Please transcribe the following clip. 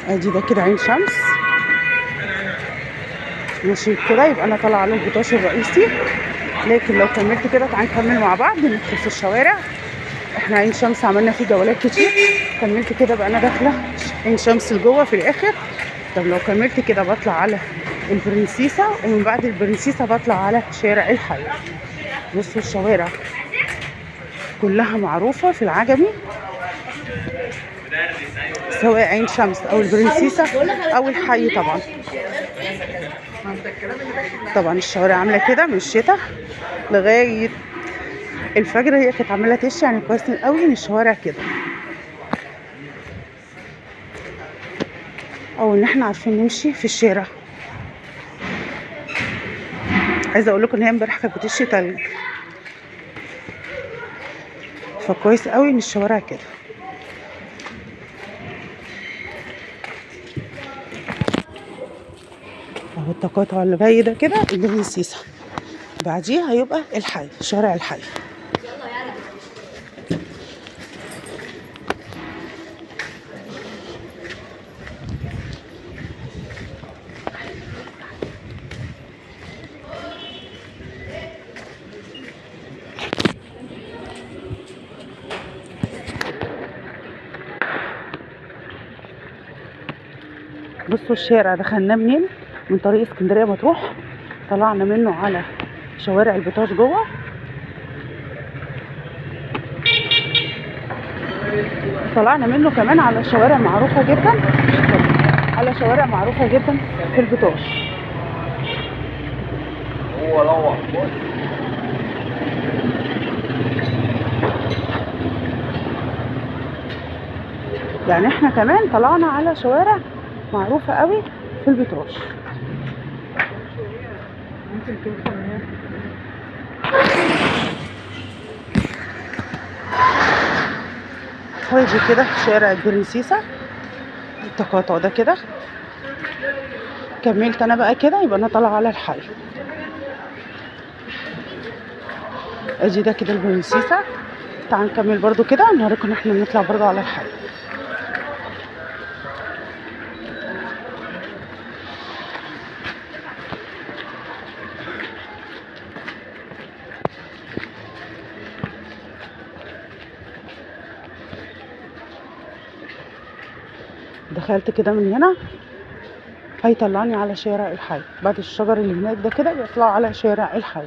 ادي ده كده عين شمس. ماشي كده، يبقى انا طالعه على البطاش الرئيسي. لكن لو كملت كده تعالى نكمل مع بعض ندخل في الشوارع. احنا عين شمس عملنا فيه جولات كتير، كملت كده بقى انا داخله عين شمس لجوه في الاخر. طب لو كملت كده بطلع على البرنسيسه، ومن بعد البرنسيسه بطلع على شارع الحي. بصوا الشوارع كلها معروفه في العجمي، سواء عين شمس او البرنسيسه او الحي. طبعا الشوارع عامله كده من الشتاء لغايه الفجر. هي كانت عماله تشي، يعني كويس قوي ان الشوارع كده، او ان احنا عارفين نمشي في الشارع. عايزه اقول لكم ان هي امبارح كانت بتشي تلج، فكويس قوي ان الشوارع كده. اهو التقاطع اللي جاي ده كده البرنسيسه، بعديها هيبقى الحي، شارع الحي. بصوا الشارع دخلناه منين؟ من طريق اسكندريه مطروح، طلعنا منه على شوارع البطاش جوه، طلعنا منه كمان على شوارع معروفه جدا، على شوارع معروفه جدا في البطاش. يعني احنا كمان طلعنا على شوارع معروفه قوي في البطاش. هيجي كده شارع البرنسيسه، التقاطع ده كده. كملت انا بقى كده، يبقى انا طالعه على الحي. ادي ده كده البرنسيسه. تعال نكمل برضو كده نوريكم ان احنا بنطلع برضو على الحي. دخلت كده من هنا هيطلعني على شارع الحي، بعد الشجر اللي هناك ده كده بيطلعوا على شارع الحي.